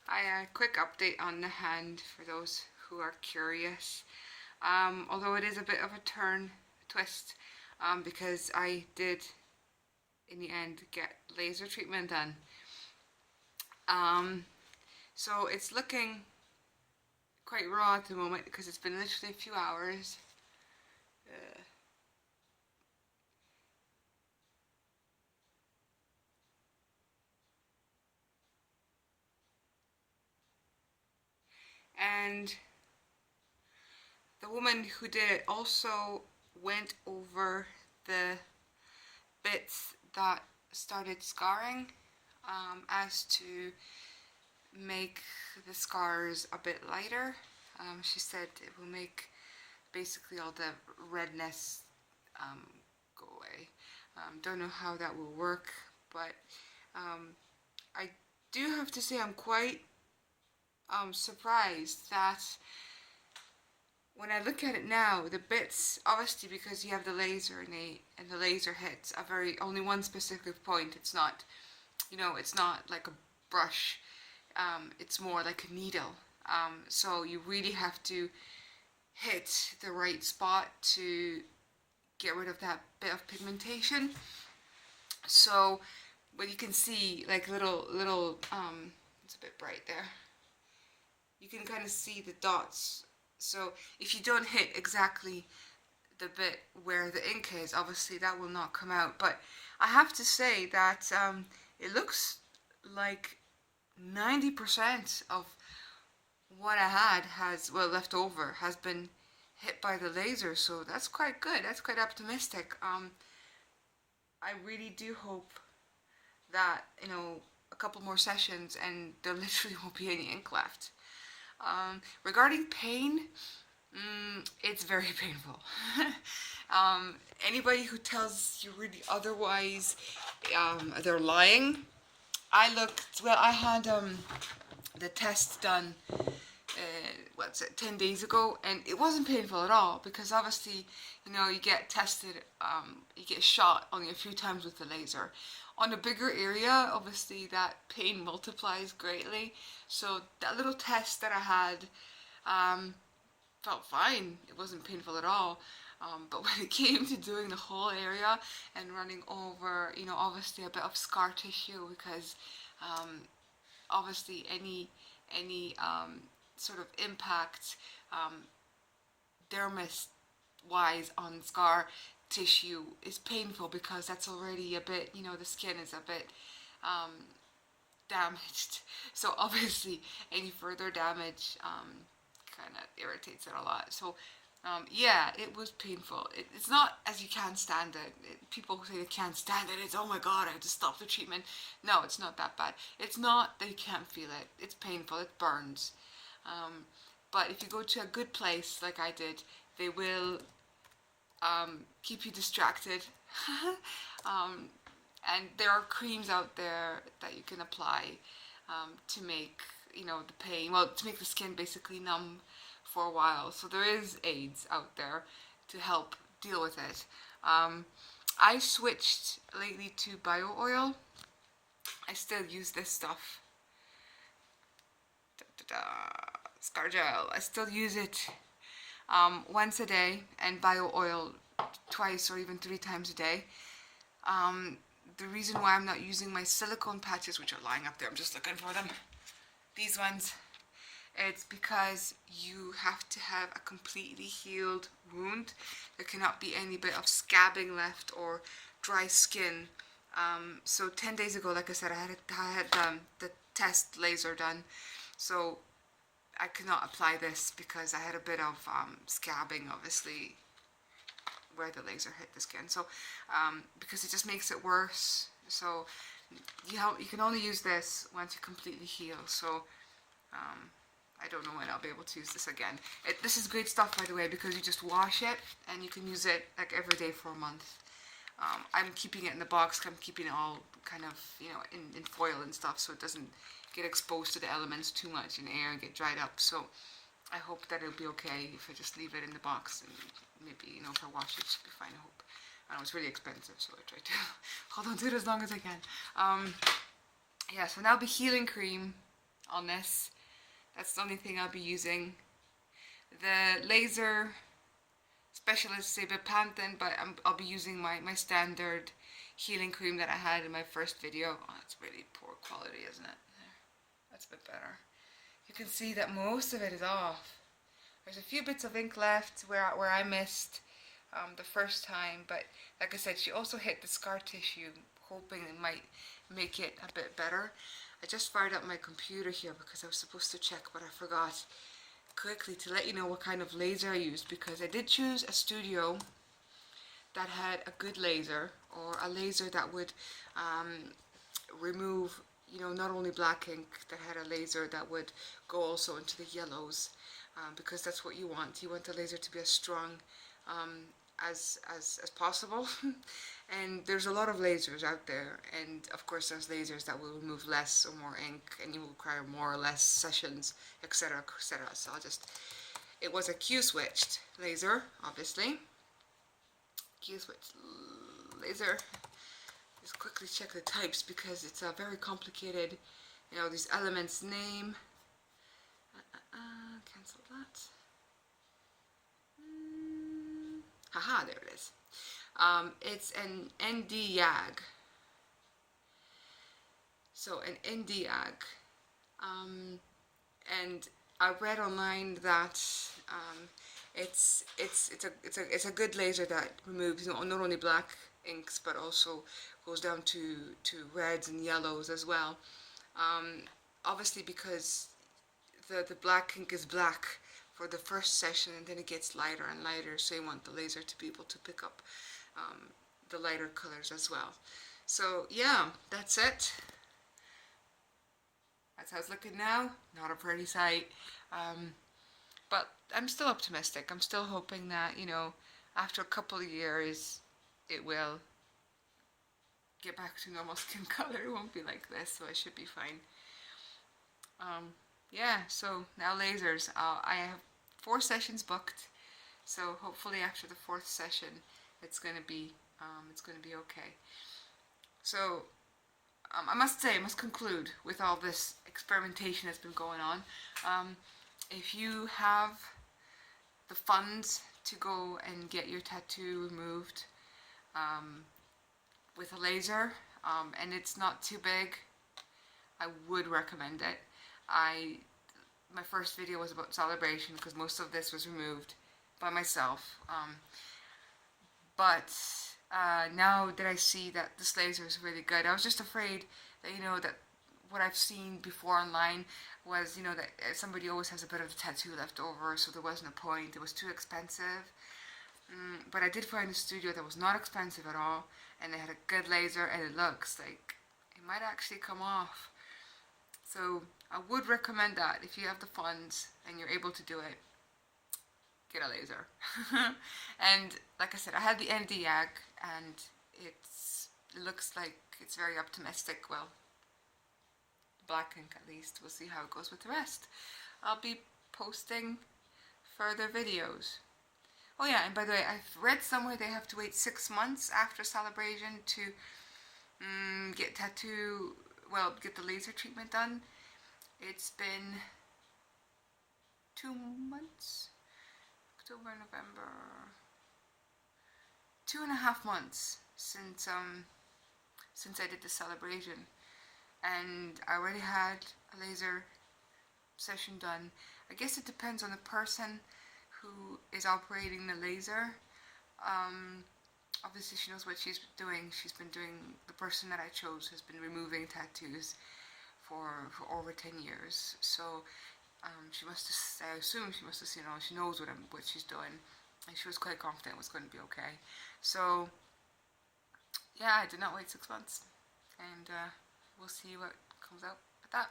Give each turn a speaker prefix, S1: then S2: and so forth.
S1: A quick update on the hand for those who are curious. Although it is a bit of a twist, because I did in the end get laser treatment done. So it's looking quite raw at the moment because it's been literally a few hours. And the woman who did it also went over the bits that started scarring, as to make the scars a bit lighter. She said it will make basically all the redness go away. Don't know how that will work, but I do have to say I'm quite surprised that when I look at it now, the bits, obviously because you have the laser and the laser hits a very only one specific point. It's not, it's not like a brush. It's more like a needle. So you really have to hit the right spot to get rid of that bit of pigmentation. So, but you can see like little, it's a bit bright there. You can kind of see the dots. So if you don't hit exactly the bit where the ink is, obviously that will not come out. But I have to say that it looks like 90% of what I had left over has been hit by the laser, so that's quite good. That's quite optimistic. I really do hope that a couple more sessions and there literally won't be any ink left. Regarding pain, it's very painful. Anybody who tells you really otherwise, they're lying. I had the test done, 10 days ago, and it wasn't painful at all because obviously, you get tested, you get shot only a few times with the laser. On a bigger area, obviously that pain multiplies greatly. So that little test that I had felt fine. It wasn't painful at all. But when it came to doing the whole area and running over, obviously a bit of scar tissue because obviously any sort of impact dermis wise on scar tissue is painful because that's already a bit, the skin is a bit damaged. So obviously any further damage kind of irritates it a lot. So yeah, it was painful. It's not as you can't stand it. People say they can't stand it. It's, oh my god, I have to stop the treatment. No, it's not that bad. It's not that you can't feel it. It's painful. It burns. But if you go to a good place like I did, they will keep you distracted. And there are creams out there that you can apply to make the pain, to make the skin basically numb for a while. So there is aids out there to help deal with it. I switched lately to bio oil. I still use this stuff. Scar gel. I still use it once a day, and bio oil twice or even 3 times a day. The reason why I'm not using my silicone patches, which are lying up there, I'm just looking for them, these ones, it's because you have to have a completely healed wound. There cannot be any bit of scabbing left or dry skin. So 10 days ago, like I said, I had the test laser done, so I could not apply this because I had a bit of scabbing, obviously, where the laser hit the skin. So because it just makes it worse. So you can only use this once you completely heal. So I don't know when I'll be able to use this again. This is great stuff, by the way, because you just wash it and you can use it like every day for a month. I'm keeping it in the box. I'm keeping it all kind of in foil and stuff, so it doesn't get exposed to the elements too much in air and get dried up. So I hope that it'll be okay if I just leave it in the box, and maybe if I wash it should be fine. I hope. I know it's really expensive, so I try to hold on to it as long as I can. Yeah, so now the healing cream on this. That's the only thing I'll be using. The laser specialist say bepanthen, but I'll be using my standard healing cream that I had in my first video. Oh, it's really poor quality, isn't it? There. That's a bit better. You can see that most of it is off. There's a few bits of ink left where I missed the first time, but like I said, she also hit the scar tissue, hoping it might make it a bit better. I just fired up my computer here because I was supposed to check, but I forgot quickly to let you know what kind of laser I used, because I did choose a studio that had a good laser, or a laser that would remove, you know, not only black ink, that had a laser that would go also into the yellows, because that's what you want. You want the laser to be as strong as possible. And there's a lot of lasers out there, and of course there's lasers that will remove less or more ink, and you will require more or less sessions, etc, etc. So it was a Q-switched laser, obviously. Q-switched laser. Just quickly check the types because it's a very complicated, you know, these elements name. Cancel that. Haha, there it is. It's an Nd-yag. So an Nd-yag. And I read online that it's a good laser that removes not only black inks but also goes down to reds and yellows as well. Obviously, because the black ink is black for the first session, and then it gets lighter and lighter, so you want the laser to be able to pick up the lighter colors as well. So yeah, that's it. That's how it's looking now. Not a pretty sight, but I'm still optimistic. I'm still hoping that, you know, after a couple of years it will get back to normal skin color. It won't be like this, so I should be fine. Yeah, so now lasers. I have 4 sessions booked, so hopefully after the 4th session it's gonna be okay. So I must conclude with all this experimentation that's been going on. If you have the funds to go and get your tattoo removed with a laser, and it's not too big, I would recommend it. My first video was about Salabrasion because most of this was removed by myself. But now that I see that this laser is really good, I was just afraid that, you know, that what I've seen before online was, you know, that somebody always has a bit of a tattoo left over, so there wasn't a point. It was too expensive. But I did find a studio that was not expensive at all, and they had a good laser, and it looks like it might actually come off. So I would recommend that if you have the funds and you're able to do it, get a laser. And like I said, I had the Nd-yag, and it looks like it's very optimistic. Well, black ink at least. We'll see how it goes with the rest. I'll be posting further videos. Oh yeah, and by the way, I've read somewhere they have to wait 6 months after Salabrasion to get the laser treatment done. It's been 2 months, October, November, 2.5 months since I did the Salabrasion, and I already had a laser session done. I guess it depends on the person who is operating the laser. Obviously she knows what she's doing. The person that I chose has been removing tattoos for over 10 years. So I assume she must have seen, she knows what she's doing, and she was quite confident it was going to be okay. So yeah, I did not wait 6 months, and we'll see what comes out with that.